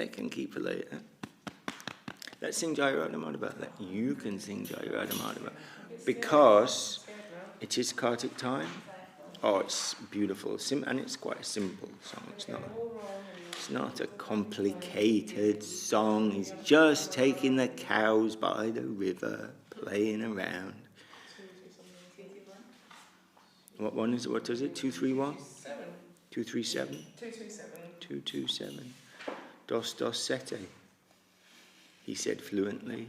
they can keep for later. Let's sing Jai Radha Madhava. You can sing Jai Radha Madhava. Because it is Kartik time. Oh, it's beautiful. And it's quite a simple song. It's not a complicated song. He's just taking the cows by the river, playing around. What one is it? What is it? 231? 237? 227. Dos dos sete. He said fluently.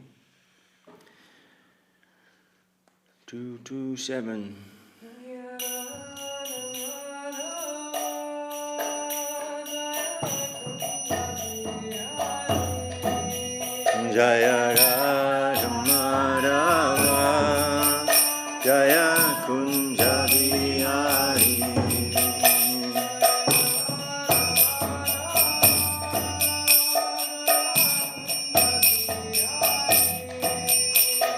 227. Jaya Radha Madhava, Jaya Kunja Bihari.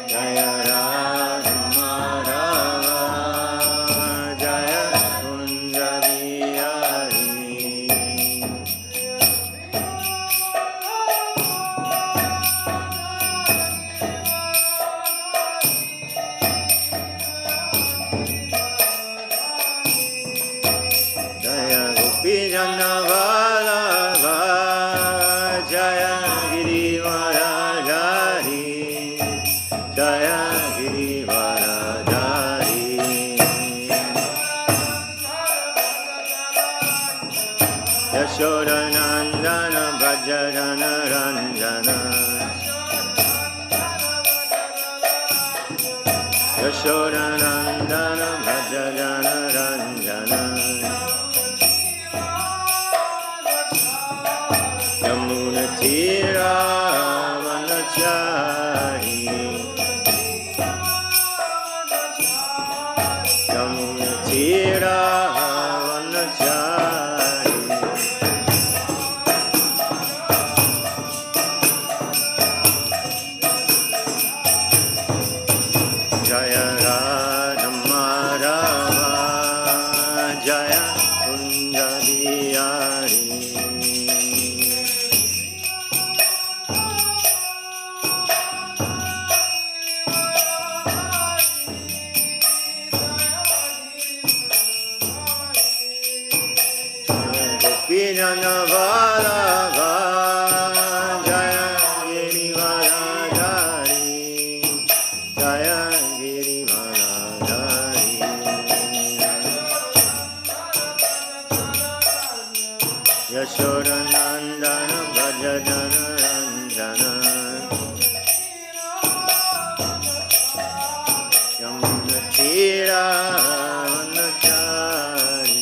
Jaya Radha Madhava, Jaya Kunja Bihari. Nanda Bhajana Ranjana Yashoda Nandana Bhajana Ranjana Yamuna Tira Vanachari Yamuna Tira Vanachari Jaya Radha Madhava, Jaya Kunja Bihari. Gopinana Vallabha, Jaya Girivaradhari, Jaya Yashoda Nandana Bhajana Ranjana Yamuna Tira Vanachari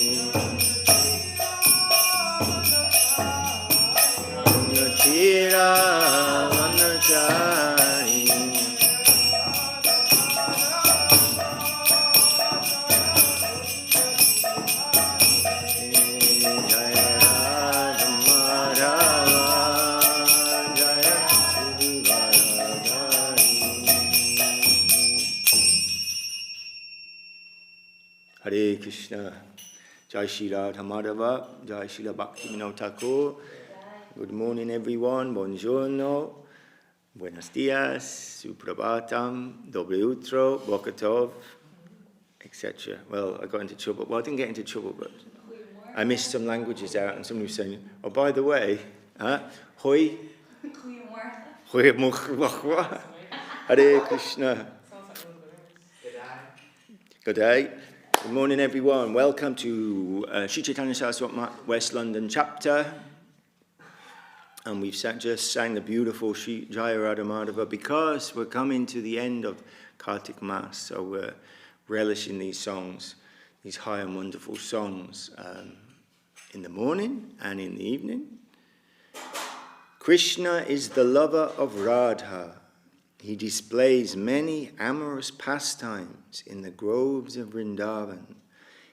Yamuna Tira Vanachari Hare Krishna, Jai Shri Radha Madhava, Jai Shri Bhakti Vinod Thakur. Good morning, everyone. Buongiorno, buenos dias, suprabhatam, dobre utro, bokatov, etc. Well, I got into trouble. Well, I didn't get into trouble, but I missed some languages out, and somebody was saying, "Oh, by the way, hoi, goeiemorgen, Hare Krishna." Good day. Good morning, everyone. Welcome to Ch.Ch. West London chapter. And we've just sang the beautiful Jai Radha Madhava because we're coming to the end of Kartik Mass. So we're relishing these songs, these high and wonderful songs in the morning and in the evening. Krishna is the lover of Radha. He displays many amorous pastimes in the groves of Vrindavan.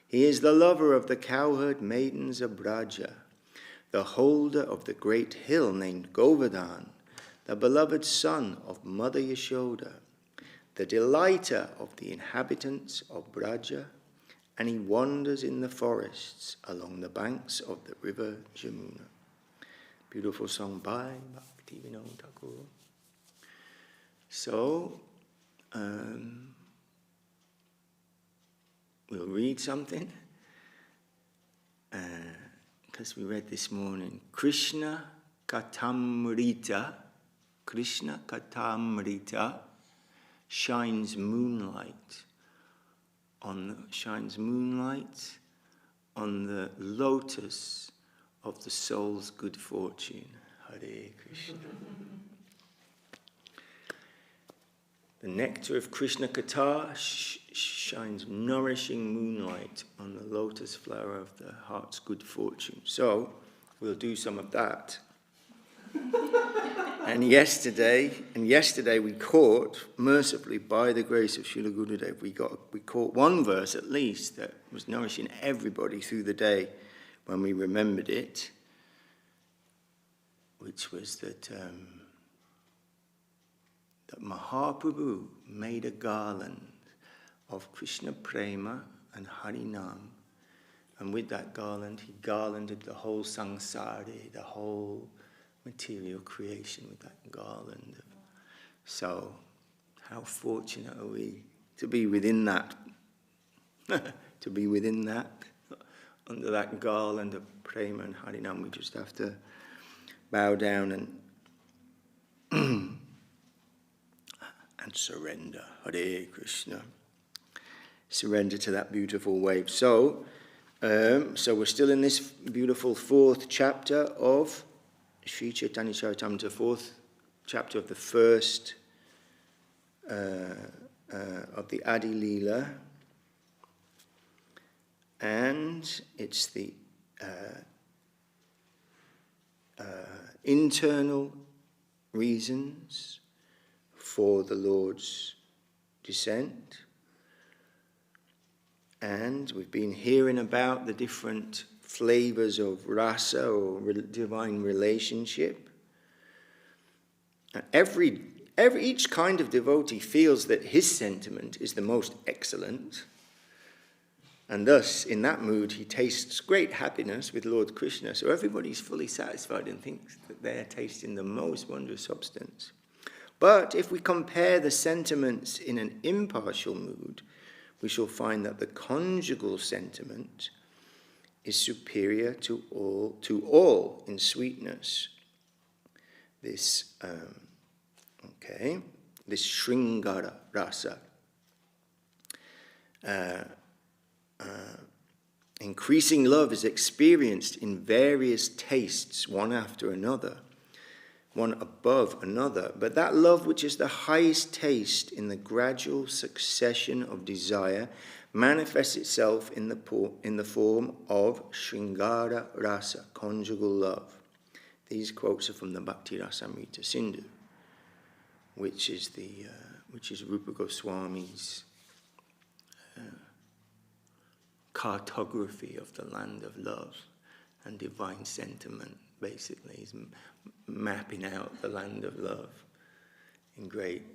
He is the lover of the cowherd maidens of Braja, the holder of the great hill named Govardhan, the beloved son of Mother Yashoda, the delighter of the inhabitants of Braja, and he wanders in the forests along the banks of the river Jamuna. Beautiful song by Bhakti Vinod Thakur. So, we'll read something, because we read this morning, Krishna Katamrita, shines moonlight on the lotus of the soul's good fortune. Hare Krishna. The nectar of Krishna Katha shines nourishing moonlight on the lotus flower of the heart's good fortune. So, we'll do some of that. And yesterday we caught, mercifully by the grace of Srila Gurudev, we caught one verse at least that was nourishing everybody through the day when we remembered it, which was that Mahaprabhu made a garland of Krishna Prema and Harinam, and with that garland he garlanded the whole samsara, the whole material creation with that garland. So, how fortunate are we to be within that, under that garland of Prema and Harinam. We just have to bow down and surrender. Hare Krishna. Surrender to that beautiful wave. So we're still in this beautiful fourth chapter of Sri Chaitanya Charitamrita, fourth chapter of the first of the Adi Leela, and it's the internal reasons for the Lord's descent. And we've been hearing about the different flavors of rasa, or divine relationship. And each kind of devotee feels that his sentiment is the most excellent, and thus in that mood he tastes great happiness with Lord Krishna. So everybody's fully satisfied and thinks that they're tasting the most wondrous substance. But if we compare the sentiments in an impartial mood, we shall find that the conjugal sentiment is superior to all in sweetness. This Sringara rasa, increasing love is experienced in various tastes, one after another, one above another, but that love which is the highest taste in the gradual succession of desire manifests itself in the form of Sringara rasa, conjugal love. These quotes are from the Bhakti Rasamrita Sindhu, which is Rupa Goswami's cartography of the land of love and divine sentiment. Basically, he's mapping out the land of love in great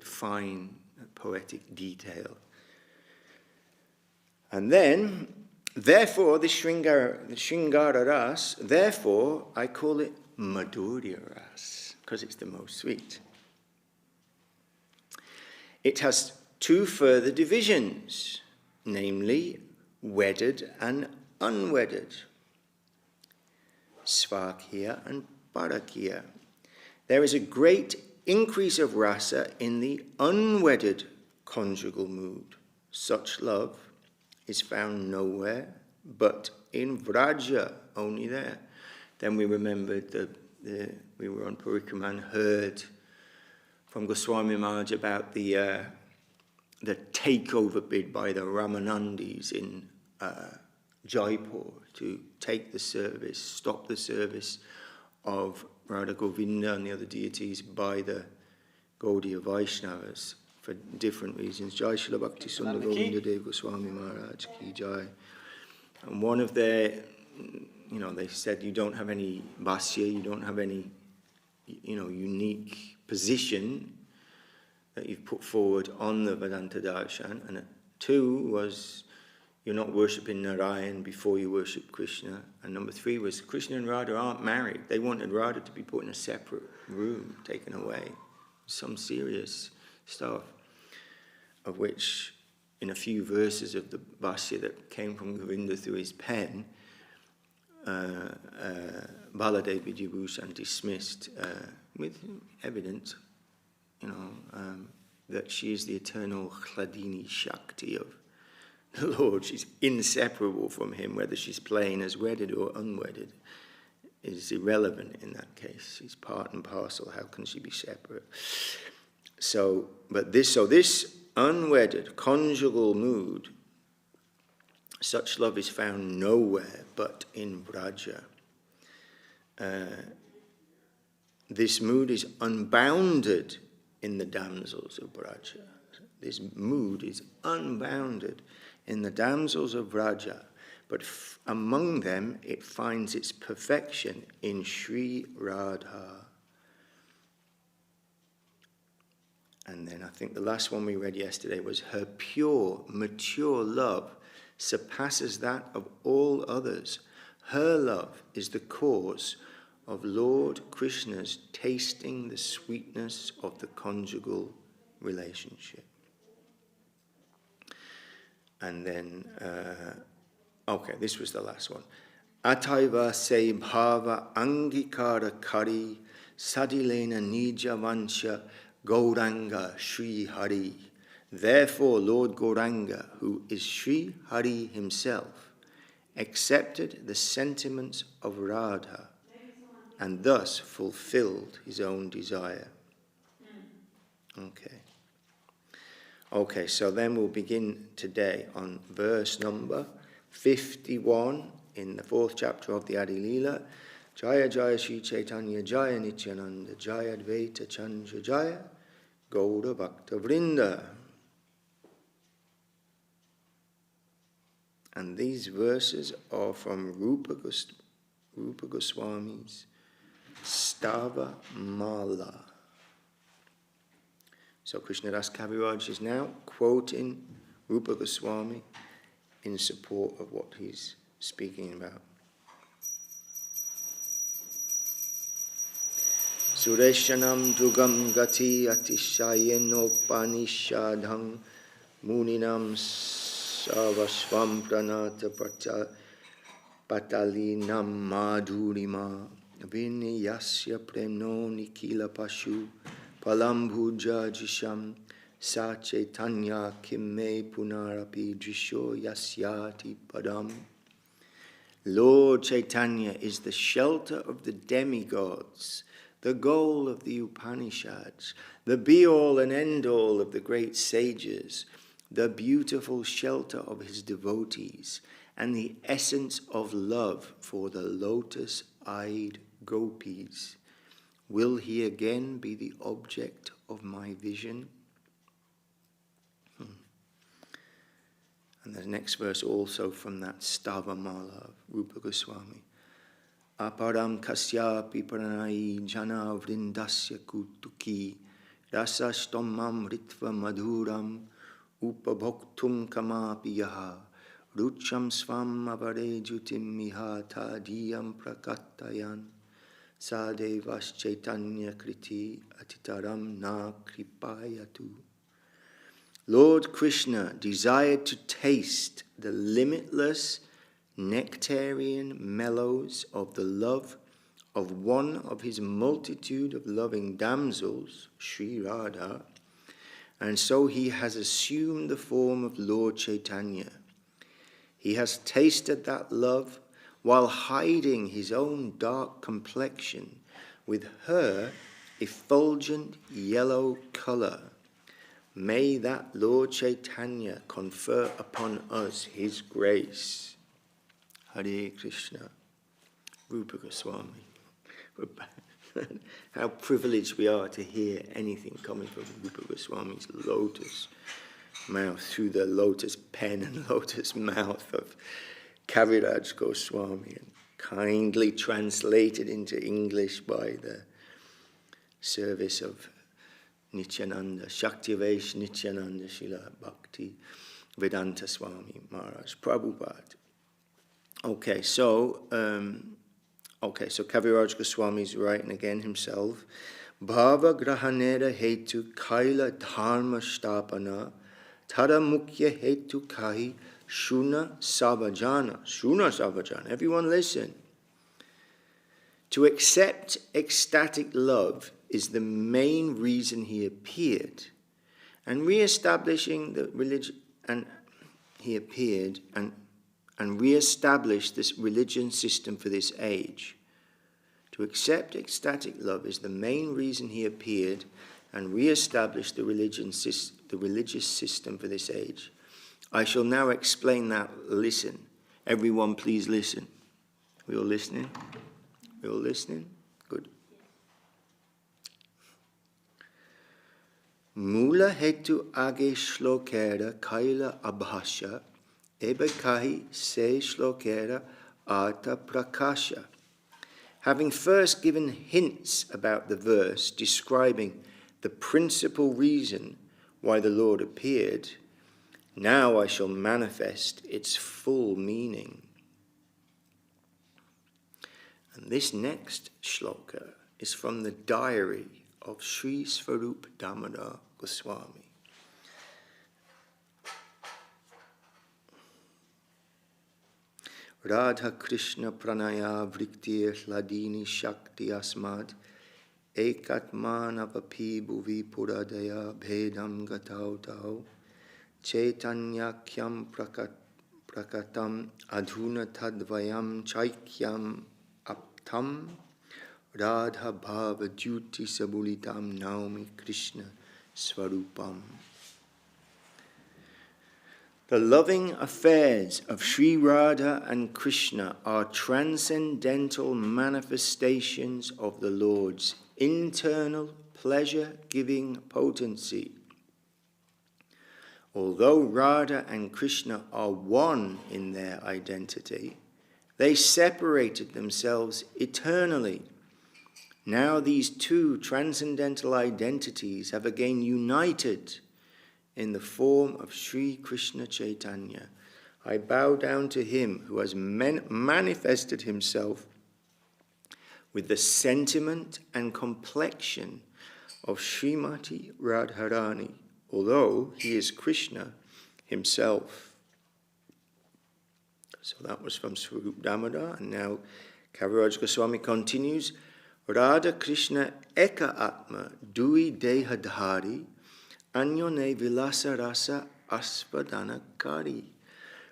fine poetic detail. And then, therefore, the Sringara ras, therefore, I call it Madhurya ras, because it's the most sweet. It has two further divisions, namely wedded and unwedded, Svakya and Parakya. There is a great increase of rasa in the unwedded conjugal mood. Such love is found nowhere but in Vraja, only there. Then we remembered we were on Parikrama and heard from Goswami Maharaj about the takeover bid by the Ramanandis in Jaipur to take the service, stop the service of Radha Govinda and the other deities by the Gaudiya Vaishnavas for different reasons. Jai Srila Bhakti Sundar Govinda Dev Goswami Maharaj Ki Jai. And one of their, they said, you don't have any bhasya, you don't have any, unique position that you've put forward on the Vedanta Darshan. And two was, you're not worshipping Narayan before you worship Krishna. And number 3 was Krishna and Radha aren't married. They wanted Radha to be put in a separate room, taken away. Some serious stuff, of which in a few verses of the Bhashya that came from Govinda through his pen, Baladev Vijayabhushan dismissed with evidence, that she is the eternal Hladini Shakti of the Lord. She's inseparable from him, whether she's playing as wedded or unwedded is irrelevant in that case. She's part and parcel. How can she be separate? So this unwedded conjugal mood, such love is found nowhere but in Vraja. This mood is unbounded in the damsels of Vraja. This mood is unbounded in the damsels of Vraja, but among them it finds its perfection in Sri Radha. And then I think the last one we read yesterday was her pure, mature love surpasses that of all others. Her love is the cause of Lord Krishna's tasting the sweetness of the conjugal relationship. And then, this was the last one. Ataiva se bhava angikara kari sadilena nija vansha Gauranga Sri Hari. Therefore, Lord Gauranga, who is Sri Hari himself, accepted the sentiments of Radha and thus fulfilled his own desire. Okay, so then we'll begin today on verse number 51 in the 4th chapter of the Adi Leela. Jaya Jaya Shri Chaitanya Jaya Nityananda Jaya Advaita Chandra Jaya Gaura Bhakta Vrinda. And these verses are from Rupa Goswami's Stava Mala. So Krishnadas Kaviraj is now quoting Rupa Goswami in support of what he's speaking about. Sureshanam Dugam Gati Atishayenopanishadham Muninam Savasvam Pranata Patalinam Madhurima Viniyasya Premno Nikila Pashu Palambhuja Jisham Sa Chaitanya Kimme Punarapi Drisho Yasyati Padam. Lord Chaitanya is the shelter of the demigods, the goal of the Upanishads, the be-all and end-all of the great sages, the beautiful shelter of his devotees, and the essence of love for the lotus-eyed gopis. Will he again be the object of my vision? And the next verse also from that Stavamala of Rupa Goswami. Aparam kasyapi pranai jana vrindasya kutuki rasastomam ritva madhuram upabhoktum kamapi yaha rucham svam avare jutim miha tadiyam prakatayan sadevas chaitanya kriti atitaram na kripayatu. Lord Krishna desired to taste the limitless nectarian mellows of the love of one of his multitude of loving damsels, Sri Radha, and so he has assumed the form of Lord Chaitanya. He has tasted that love while hiding his own dark complexion with her effulgent yellow colour. May that Lord Chaitanya confer upon us his grace. Hare Krishna, Rupa Goswami. How privileged we are to hear anything coming from Rupa Goswami's lotus mouth, through the lotus pen and lotus mouth of Kaviraj Goswami, and kindly translated into English by the service of Nityananda, Shaktivesh Nityananda Srila Bhakti Vedanta Swami Maharaj, Prabhupada. Okay, so Kaviraj Goswami is writing again himself. Bhava grahanera hetu kaila dharma sthapana tada mukhya hetu kahi shuna savajana. Shuna savajana. Everyone listen. To accept ecstatic love is the main reason he appeared, and re-establishing the religion, and he appeared and re-established this religion system for this age. To accept ecstatic love is the main reason he appeared and re-established the religious system for this age. I shall now explain that. Listen. Everyone please listen. We all listening? We all listening? Good. Mula hetu age shlokera kaila abhasha ebekahi se shlokera artha prakasha. Having first given hints about the verse describing the principal reason why the Lord appeared, now I shall manifest its full meaning. And this next shloka is from the diary of Sri Svarup Damodar Goswami. Radha Krishna Pranaya Vriktir Hladini Shakti Asmad Ekatmanavapi Bhuvi Puradaya Bhedam Gatau Tau Chaitanyakyam Prakatam Adhuna Tadvayam Chaikyam Aptam Radha Bhava Jyoti Sabulitam Naumi Krishna Svarupam. The loving affairs of Sri Radha and Krishna are transcendental manifestations of the Lord's internal pleasure-giving potency. Although Radha and Krishna are one in their identity, they separated themselves eternally. Now these two transcendental identities have again united in the form of Sri Krishna Chaitanya. I bow down to him who has manifested himself with the sentiment and complexion of Srimati Radharani, although he is Krishna himself. So that was from Svarup Damodar, and now Kaviraj Goswami continues. Radha Krishna Eka Atma Dui Dehadhari Anyone Vilasa Rasa Aspadana Kari.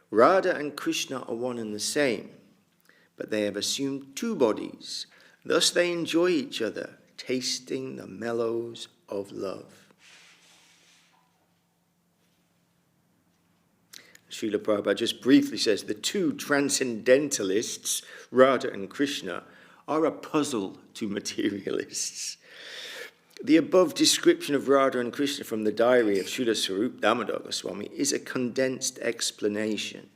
Radha and Krishna are one and the same, but they have assumed two bodies. Thus they enjoy each other, tasting the mellows of love. Srila Prabhupada just briefly says the two transcendentalists, Radha and Krishna, are a puzzle to materialists. The above description of Radha and Krishna from the diary of Srila Svarup Damodar Goswami is a condensed explanation,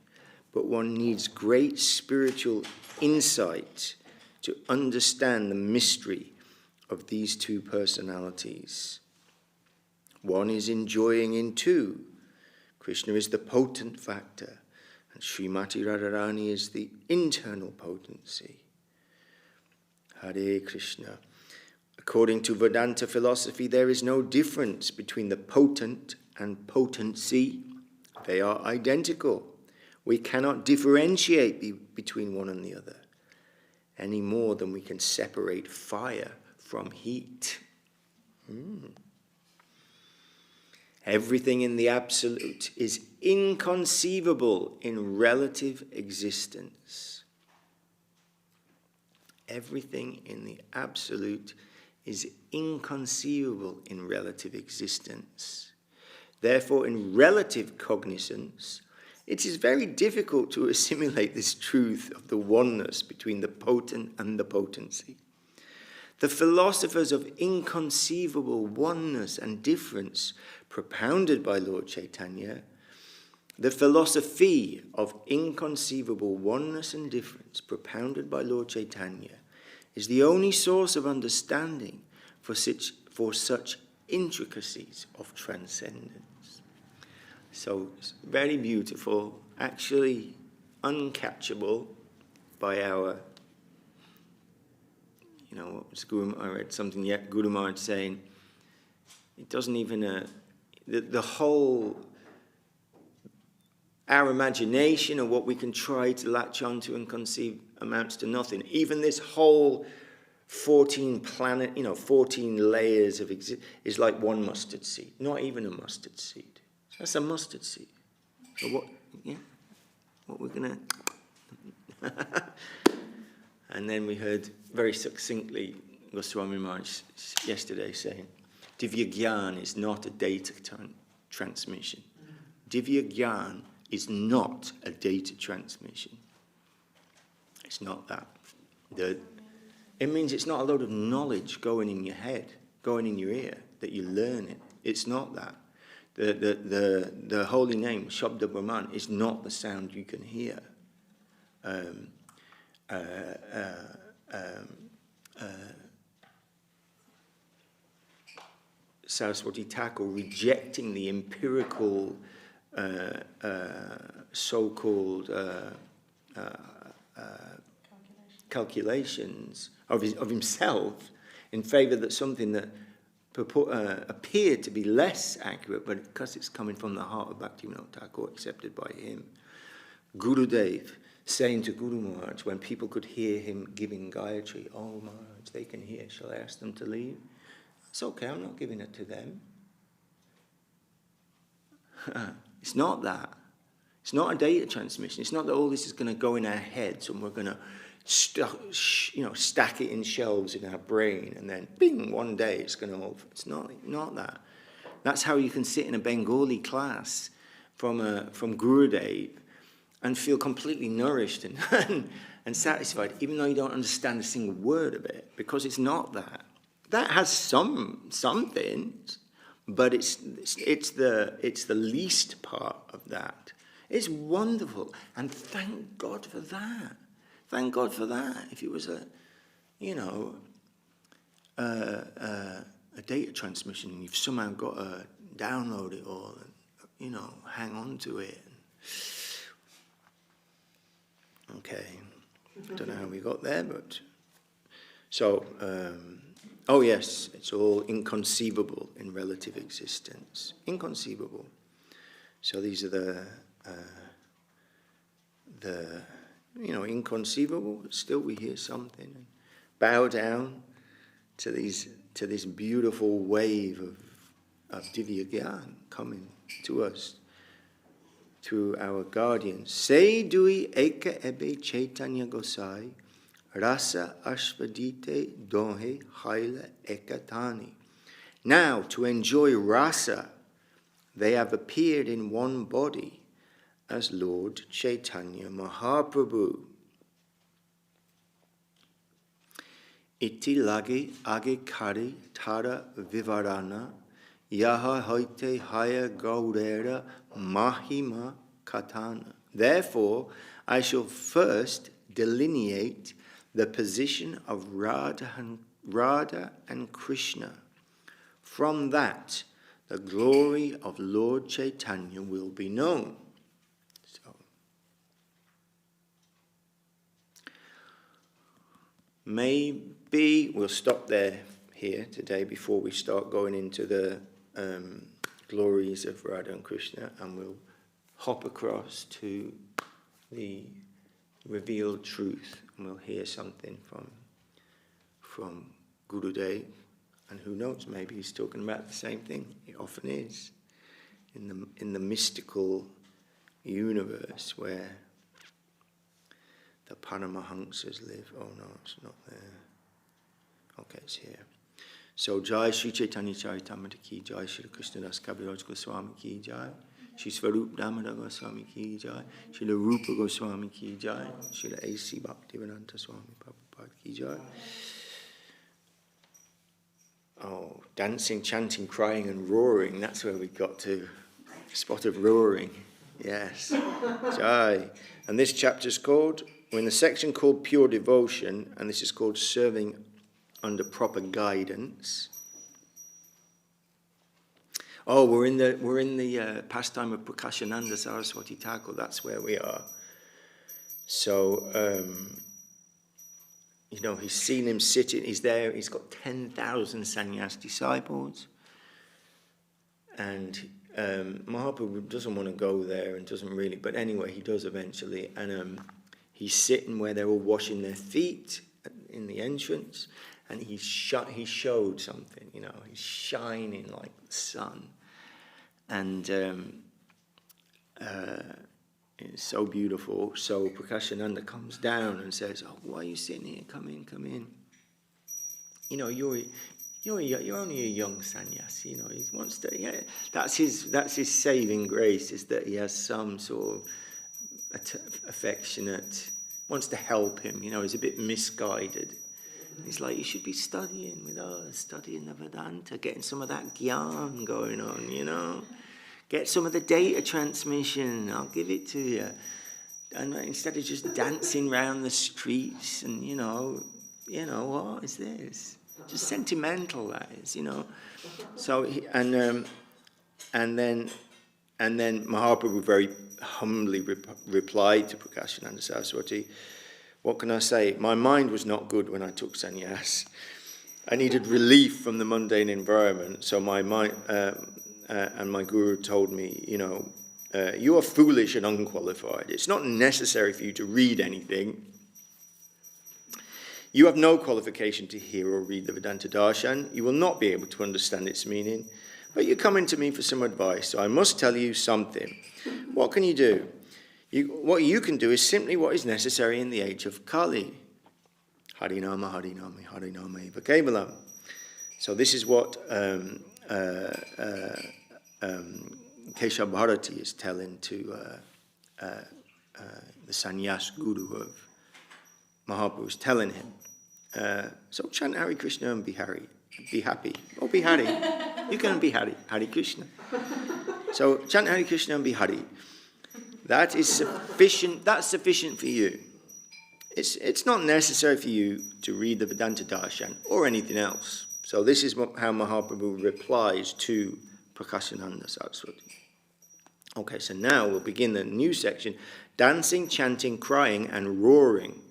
but one needs great spiritual insight to understand the mystery of these two personalities. One is enjoying in two. Krishna is the potent factor, and Srimati Radharani is the internal potency. Hare Krishna. According to Vedanta philosophy, there is no difference between the potent and potency. They are identical. We cannot differentiate between one and the other, any more than we can separate fire from heat. Everything in the absolute is inconceivable in relative existence. Everything in the absolute is inconceivable in relative existence. Therefore, in relative cognizance, it is very difficult to assimilate this truth of the oneness between the potent and the potency. The philosophers of inconceivable oneness and difference propounded by Lord Chaitanya, the philosophy of inconceivable oneness and difference propounded by Lord Chaitanya is the only source of understanding for such intricacies of transcendence. So it's very beautiful, actually uncatchable by our, what was I read something yet, Guru Maharaj saying, it doesn't even, the whole, our imagination of what we can try to latch onto and conceive amounts to nothing. Even this whole 14 layers of existence is like one mustard seed, not even a mustard seed. That's a mustard seed. So what we're going to... And then we heard very succinctly Goswami Maharaj yesterday saying, Divya Gyan is not a data transmission. Divya Gyan is not a data transmission. It's not that. It means it's not a load of knowledge going in your head, going in your ear, that you learn it. It's not that. The holy name, Shabda Brahman, is not the sound you can hear. Saraswati Thakur rejecting the empirical so-called calculations of himself in favour that something that appeared to be less accurate, but because it's coming from the heart of Bhaktivinoda Thakur, accepted by him. Gurudev saying to Guru Maharaj, when people could hear him giving Gayatri, oh Maharaj, they can hear, shall I ask them to leave? It's okay, I'm not giving it to them. It's not that. It's not a data transmission. It's not that all this is going to go in our heads and we're going to stack it in shelves in our brain and then, bing, one day it's going to... It's not that. That's how you can sit in a Bengali class from Gurudev and feel completely nourished and satisfied, even though you don't understand a single word of it, because it's not that. That has some things, but it's the least part of that. It's wonderful, and thank God for that. Thank God for that. If it was a data transmission, and you've somehow got to download it all, and hang on to it. Okay, I don't know how we got there, but so. Oh yes, it's all inconceivable in relative existence. Inconceivable. So these are the inconceivable, but still we hear something. Bow down to this beautiful wave of Divya Gyan coming to us through our guardians. Se dui eka ebe Chaitanya Gosai Rasa Ashvadite Dohe Haila Ekatani. Now, to enjoy rasa, they have appeared in one body as Lord Chaitanya Mahaprabhu. Iti lagi age kari tara vivarana yaha hoite haya gaurera mahima katana. Therefore, I shall first delineate the position of Radha and Krishna. From that, the glory of Lord Chaitanya will be known. So, maybe we'll stop here today before we start going into the glories of Radha and Krishna, and we'll hop across to the revealed truth, and we'll hear something from Gurudev, and who knows, maybe he's talking about the same thing. It often is in the mystical universe where the Paramahamsas live. Oh no, it's not there. Okay, it's here. So Jai Shri Chaitanya Charitamrita ki Jai, Shri Krishna Das Kaviraj Goswami ki Jai, Shri Svarup Damodar Goswami ki Jai, Shri Rupa Goswami ki Jai, Shri A.C. Bhaktivedanta Swami Prabhupada ki Jai. Oh, dancing, chanting, crying and roaring, that's where we got to. Spot of roaring, yes. Jai. And this chapter's called, we're in the section called Pure Devotion, and this is called Serving Under Proper Guidance. Oh, we're in the pastime of Prakashananda Saraswati Thakur. That's where we are. So, he's seen him sitting. He's there. He's got 10,000 sannyas disciples, and Mahaprabhu doesn't want to go there and doesn't really. But anyway, he does eventually, and he's sitting where they're all washing their feet in the entrance. And he showed something, he's shining like the sun. And it's so beautiful. So Prakashananda comes down and says, "Oh, why are you sitting here? Come in, come in. You're only a young sannyasi. He wants to. Yeah, that's his saving grace, is that he has some sort of affectionate, wants to help him. He's a bit misguided. He's like, you should be studying with us, studying the Vedanta, getting some of that gyan going on, Get some of the data transmission, I'll give it to you. And instead of just dancing around the streets and, what is this? Just sentimental, that is, So, and then Mahaprabhu very humbly replied to Prakashananda Saraswati, "What can I say? My mind was not good when I took sannyas. I needed relief from the mundane environment. So my mind and my guru told me, you are foolish and unqualified. It's not necessary for you to read anything. You have no qualification to hear or read the Vedanta Darshan. You will not be able to understand its meaning. But you're coming to me for some advice. So I must tell you something. What can you do? What you can do is simply what is necessary in the age of Kali. Harinama, Harinama, Harinama eva kevalam." So this is what Kesava Bharati is telling to the sannyas guru of Mahaprabhu, is telling him. So chant Hare Krishna and be happy. Or be Hari. You can be Hari, Hare Krishna. So chant Hare Krishna and be Hari. That is sufficient. That's sufficient for you. It's not necessary for you to read the Vedanta Darshan or anything else. So this is how Mahaprabhu replies to Prakashananda Saraswati. Okay, so now we'll begin the new section: dancing, chanting, crying, and roaring.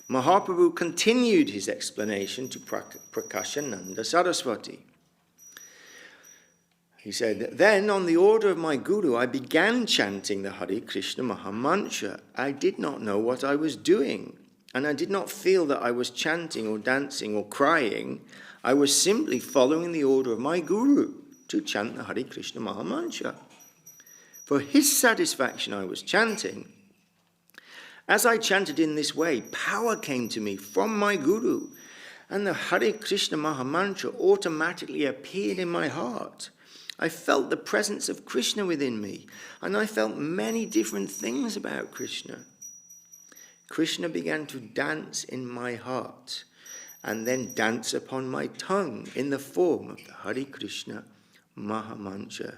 Mahaprabhu continued his explanation to Prakashananda Saraswati. He said, "Then, on the order of my guru, I began chanting the Hare Krishna Mahamantra. I did not know what I was doing, and I did not feel that I was chanting or dancing or crying. I was simply following the order of my guru to chant the Hare Krishna Mahamantra. For his satisfaction I was chanting. As I chanted in this way, power came to me from my guru, and the Hare Krishna Mahamantra automatically appeared in my heart. I felt the presence of Krishna within me, and I felt many different things about Krishna. Krishna began to dance in my heart, and then dance upon my tongue in the form of the Hare Krishna Mahamantra.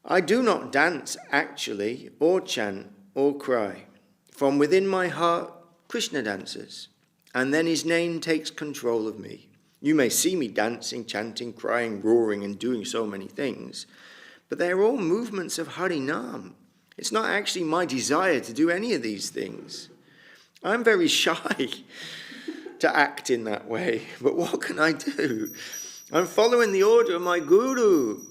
I do not dance actually, or chant, or cry. From within my heart, Krishna dances, and then his name takes control of me. You may see me dancing, chanting, crying, roaring, and doing so many things, but they are all movements of Harinam. It's not actually my desire to do any of these things. I'm very shy to act in that way, but what can I do? I'm following the order of my guru.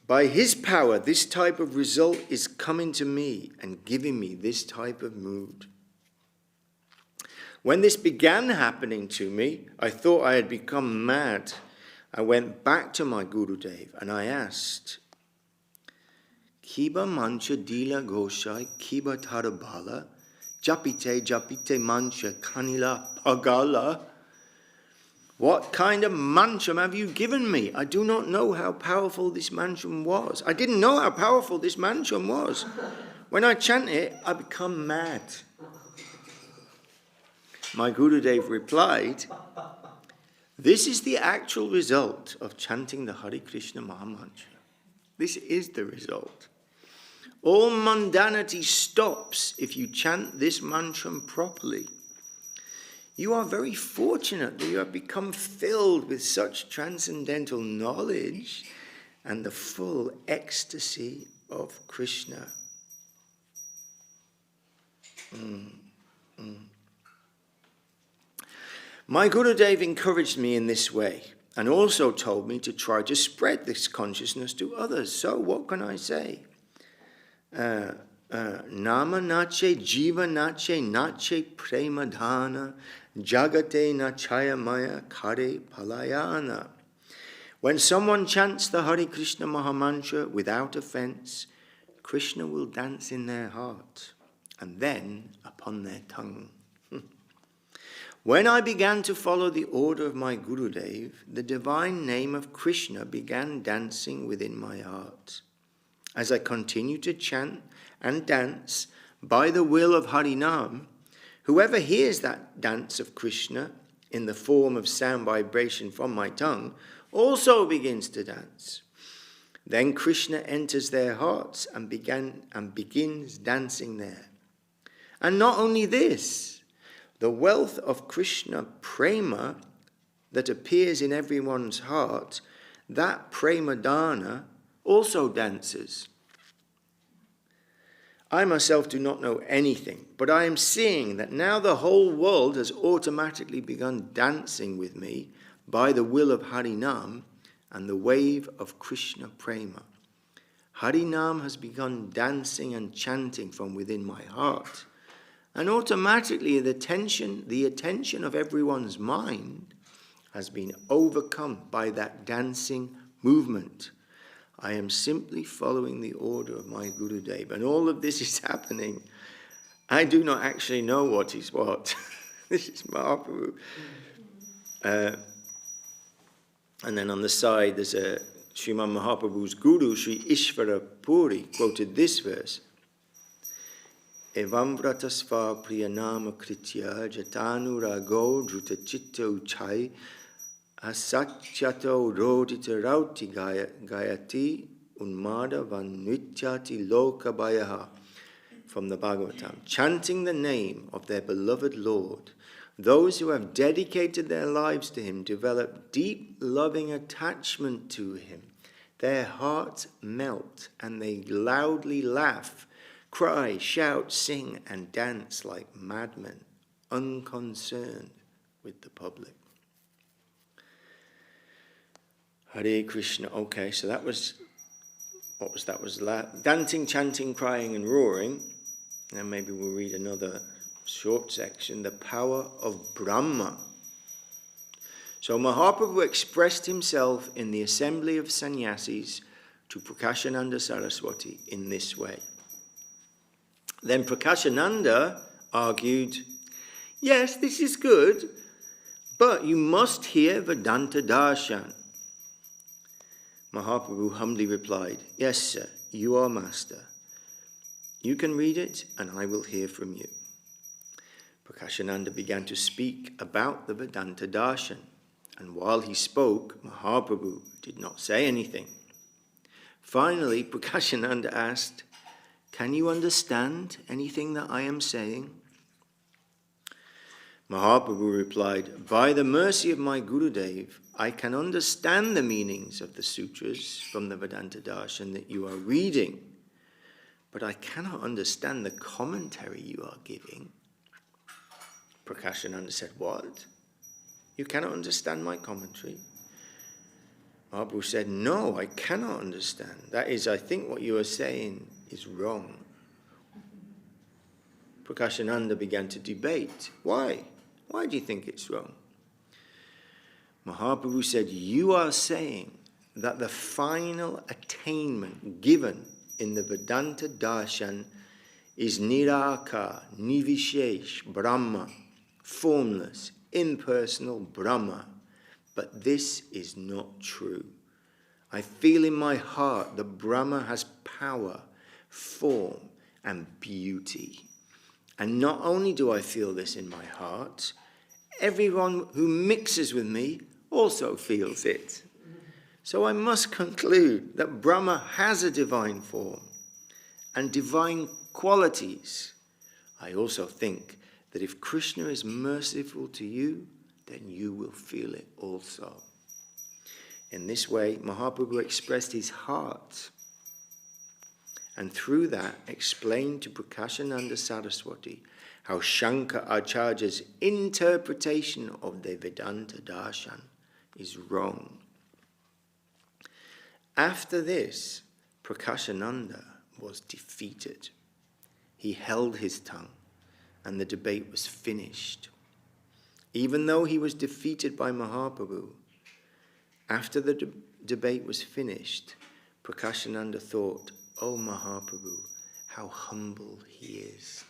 By his power, this type of result is coming to me and giving me this type of mood. When this began happening to me, I thought I had become mad. I went back to my Gurudev and I asked, Kiba mancha dila goshai, kiba tarabala, japite mancha kanila pagala. What kind of mantra have you given me? I do not know how powerful this mantra was. I didn't know how powerful this mantra was. When I chant it, I become mad. My Gurudev replied, this is the actual result of chanting the Hare Krishna Mahamantra. This is the result. All mundanity stops if you chant this mantra properly. You are very fortunate that you have become filled with such transcendental knowledge and the full ecstasy of Krishna. My Gurudev encouraged me in this way and also told me to try to spread this consciousness to others. So what can I say? Nama nache, jiva nache, nache premadhana, jagate nachaya maya kare palayana. When someone chants the Hare Krishna Mahamantra without offense, Krishna will dance in their heart and then upon their tongue. When I began to follow the order of my Gurudev, the divine name of Krishna began dancing within my heart. As I continued to chant and dance by the will of Harinam, whoever hears that dance of Krishna in the form of sound vibration from my tongue also begins to dance. Then Krishna enters their hearts and begins dancing there. And not only this, the wealth of Krishna prema that appears in everyone's heart, that prema dana also dances. I myself do not know anything, but I am seeing that now the whole world has automatically begun dancing with me by the will of Harinam and the wave of Krishna prema. Harinam has begun dancing and chanting from within my heart. And automatically the attention of everyone's mind has been overcome by that dancing movement. I am simply following the order of my Gurudev. And all of this is happening. I do not actually know what is what. This is Mahaprabhu. And then on the side there's a Srimad Mahaprabhu's Guru, Sri Ishvara Puri, quoted this verse. Evam vratasva priyanama kritya jatanu rago druta chitta uchai asachyato rodita rauti gayati unmada vanvityati loka bayaha. From the Bhagavatam. Chanting the name of their beloved Lord, those who have dedicated their lives to him develop deep loving attachment to him. Their hearts melt and they loudly laugh, cry, shout, sing, and dance like madmen, unconcerned with the public. Hare Krishna. Okay, so that was, what was that? Was dancing, chanting, crying, and roaring. Now maybe we'll read another short section, the power of Brahma. So Mahaprabhu expressed himself in the assembly of sannyasis to Prakashananda Saraswati in this way. Then Prakashananda argued, yes, this is good, but you must hear Vedanta Darshan. Mahaprabhu humbly replied, yes, sir, you are master. You can read it and I will hear from you. Prakashananda began to speak about the Vedanta Darshan, and while he spoke, Mahaprabhu did not say anything. Finally, Prakashananda asked, can you understand anything that I am saying? Mahaprabhu replied, by the mercy of my Gurudev, I can understand the meanings of the sutras from the Vedanta Darshan that you are reading, but I cannot understand the commentary you are giving. Prakashananda said, what? You cannot understand my commentary? Mahaprabhu said, no, I cannot understand. That is, I think what you are saying is wrong. Prakashananda began to debate. Why? Why do you think it's wrong? Mahaprabhu said, you are saying that the final attainment given in the Vedanta Darshan is Niraka, Nivishesh, Brahma, formless, impersonal Brahma. But this is not true. I feel in my heart that Brahma has power, form, and beauty. And not only do I feel this in my heart, everyone who mixes with me also feels it. So I must conclude that Brahma has a divine form and divine qualities. I also think that if Krishna is merciful to you, then you will feel it also. In this way, Mahaprabhu expressed his heart, and through that explained to Prakashananda Saraswati how Shankara Acharya's interpretation of the Vedanta Darshan is wrong. After this, Prakashananda was defeated. He held his tongue, and the debate was finished. Even though he was defeated by Mahaprabhu, after the debate was finished, Prakashananda thought, "Oh Mahaprabhu, how humble he is.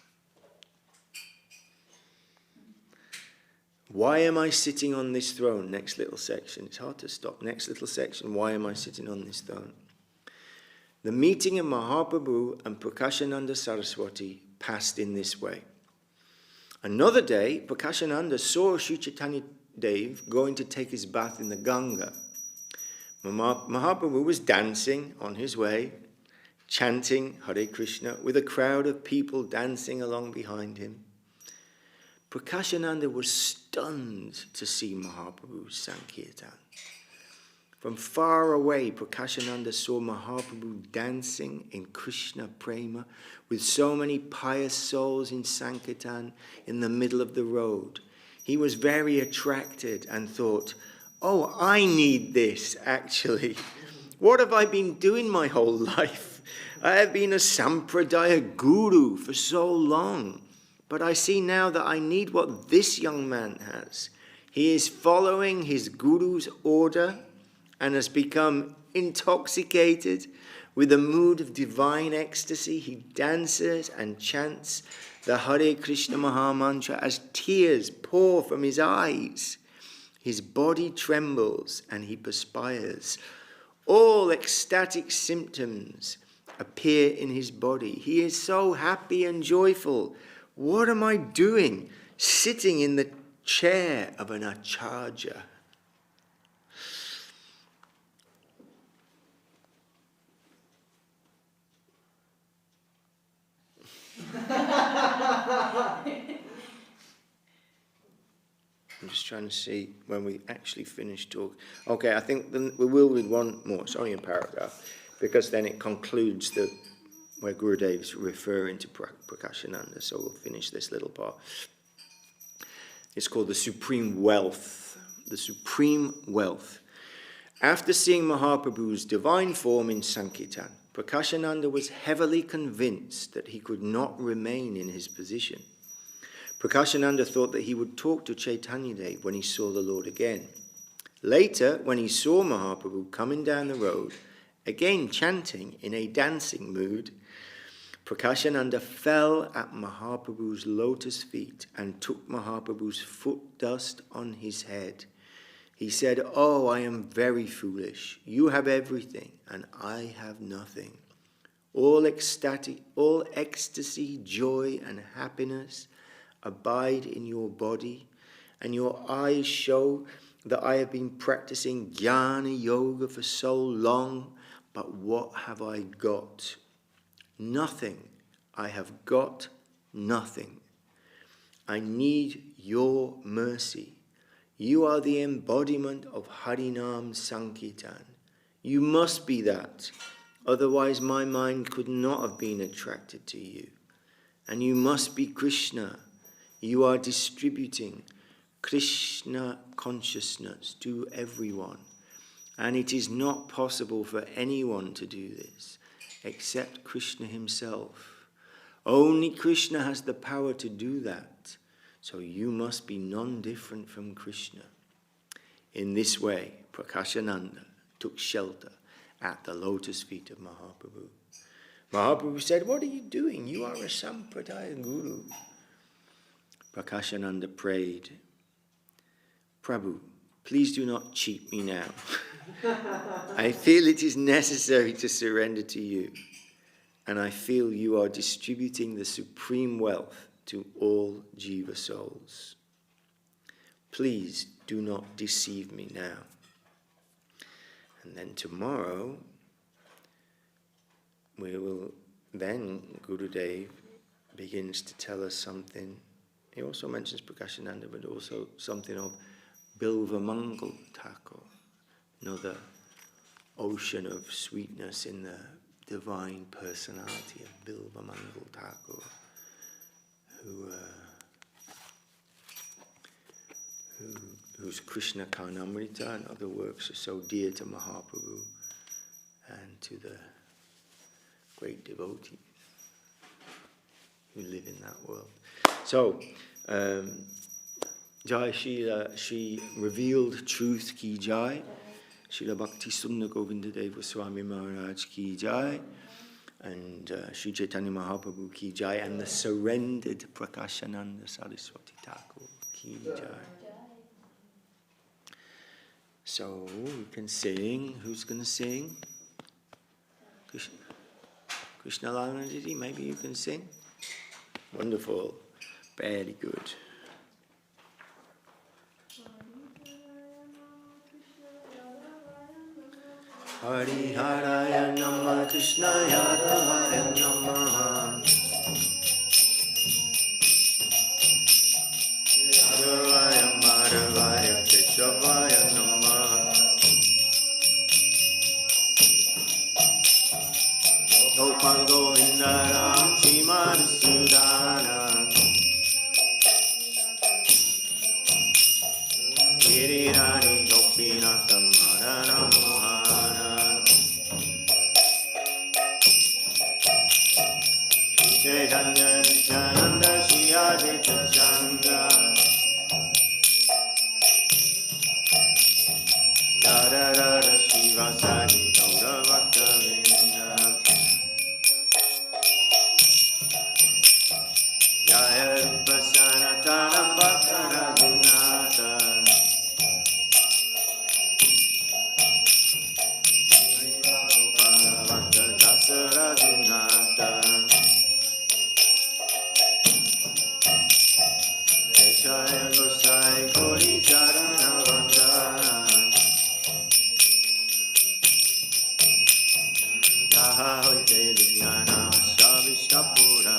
Why am I sitting on this throne?" Next little section. It's hard to stop. Next little section. Why am I sitting on this throne? The meeting of Mahaprabhu and Prakashananda Saraswati passed in this way. Another day, Prakashananda saw Sri Chaitanya Dev going to take his bath in the Ganga. Mahaprabhu was dancing on his way, chanting Hare Krishna, with a crowd of people dancing along behind him. Prakashananda was stunned to see Mahaprabhu's Sankirtan. From far away, Prakashananda saw Mahaprabhu dancing in Krishna Prema with so many pious souls in Sankirtan in the middle of the road. He was very attracted and thought, "Oh, I need this, actually. What have I been doing my whole life? I have been a Sampradaya guru for so long. But I see now that I need what this young man has. He is following his guru's order and has become intoxicated with a mood of divine ecstasy. He dances and chants the Hare Krishna Maha Mantra as tears pour from his eyes. His body trembles and he perspires. All ecstatic symptoms appear in his body. He is so happy and joyful. What am I doing, sitting in the chair of an acharya?" I'm just trying to see when we actually finish talk. Okay, I think we will read one more. It's only a paragraph, because then it concludes where Gurudev's referring to Prakashananda. So we'll finish this little part. It's called the Supreme Wealth. The Supreme Wealth. After seeing Mahaprabhu's divine form in Sankirtan, Prakashananda was heavily convinced that he could not remain in his position. Prakashananda thought that he would talk to Chaitanya Dev when he saw the Lord again. Later, when he saw Mahaprabhu coming down the road, again chanting in a dancing mood, Prakashananda fell at Mahaprabhu's lotus feet and took Mahaprabhu's foot dust on his head. He said, "Oh, I am very foolish. You have everything and I have nothing. All ecstasy, joy and happiness abide in your body, and your eyes show that I have been practicing jnana yoga for so long, but what have I got? Nothing. I have got nothing. I need your mercy. You are the embodiment of Harinam Sankirtan. You must be that, otherwise my mind could not have been attracted to you. And you must be Krishna. You are distributing Krishna consciousness to everyone. And it is not possible for anyone to do this except Krishna himself. Only Krishna has the power to do that. So you must be non-different from Krishna." In this way, Prakashananda took shelter at the lotus feet of Mahaprabhu. Mahaprabhu said, "What are you doing? You are a Sampradaya Guru." Prakashananda prayed, "Prabhu, please do not cheat me now. I feel it is necessary to surrender to you, and I feel you are distributing the supreme wealth to all jiva souls. Please do not deceive me now." And then tomorrow, Gurudev begins to tell us something he also mentions Prakashananda, but also something of Bilva Mangal Thakur, another ocean of sweetness in the divine personality of Bilva Mangal Thakur, whose Krishna Karnamrita and other works are so dear to Mahaprabhu and to the great devotees who live in that world. So, Jai Shila, she revealed truth ki Jai. Srila Bhakti Sundar Govinda Deva Swami Maharaj ki Jai. And Sri Chaitanya Mahaprabhu ki Jai. And the surrendered Prakashananda Saraswati Thakur ki Jai. So, we can sing. Who's going to sing? Krishna Lalanjiti, maybe you can sing? Wonderful. Very good. Hari Haraya Namah Krishna Yadavaya Namah Yadavaya Madhavaya Kesavaya Namah Gopal Govinda Ram Shrimad Sudana Girirani Gopinatham Madana Mohana Chaitanya Nityananda Shri Advaita Chandra Radharara Shivasadi Gaura Bhakta Vrinda Jaya Rupa Sanatana Bhakta Raghunatha Bhagavata Dasa Raghunatha Jaya Gosai Kori Charana Vata Yaha Hoite Vijnana Savishapura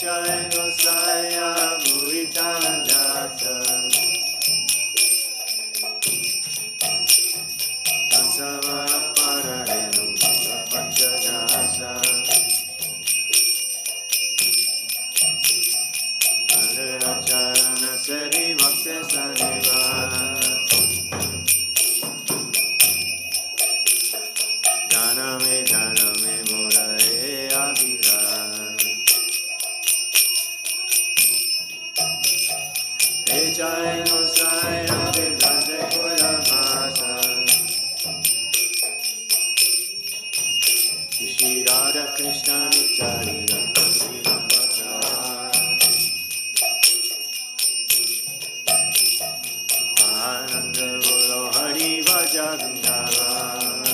Jaya Gosai Bhuvitana Dasa Kesava Paranenu Panchadasa Charana Sari Bhakti Saniva Janame Murae Avira Jai Gosai Abhidhante Koyamasa Shri Radha Krishna Nicharira Ananda Bolo Hari Vaja Vrindavan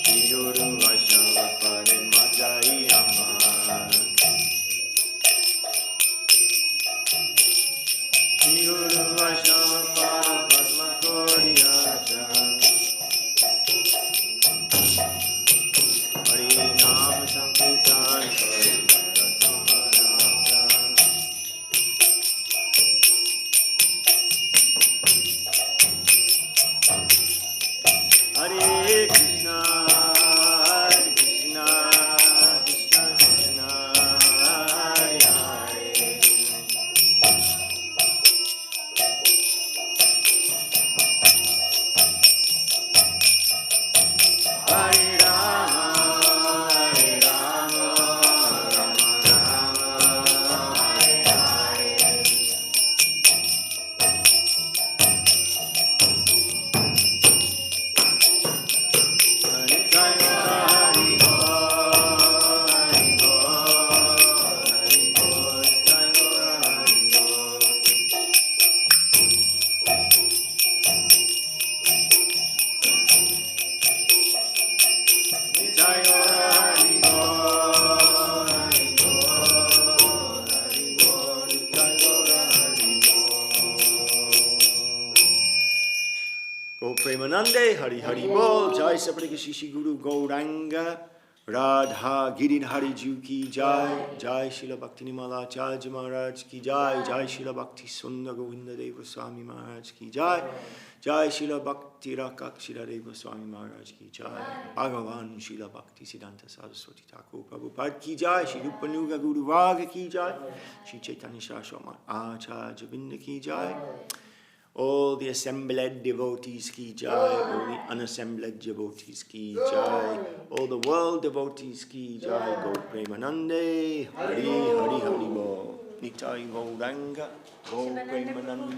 Shri Guru Vaishnava Pare Majai Amma Shri Guru Vaishnava Pare Padma Koriyacha Hari Nam Sankirtan Kari Hare Krishna, Hare Krishna, Krishna Krishna, Hare Hare. Hare Rama, Hare Rama, Rama Rama, Hare Hare. Premanande, Hari Hari Bol, Jai Saprika Shishi Guru Gauranga, Radha Giridhari Ju ki Jai, Jai Srila Bhakti Nimala Acharya Maharaj ki Jai, Jai Srila Bhakti Sundar Govinda Deva Swami Maharaj ki Jai, Jai Srila Bhakti Rakakshira Deva Swami Maharaj ki Jai, Bhagavan Srila Bhakti Siddhanta Saraswati Thakur Prabhupada ki Jai, Shri Rupanuga Guru Raga ki Jai, Shri Chaitanya Saraswati Acharya Binda ki Jai, all the assembled devotees ki jai, all the unassembled devotees ki jai, all the world devotees ki jai, Go Premanande, Hari Hari Hari Bo, Nitai Gauranga, Go Premanande.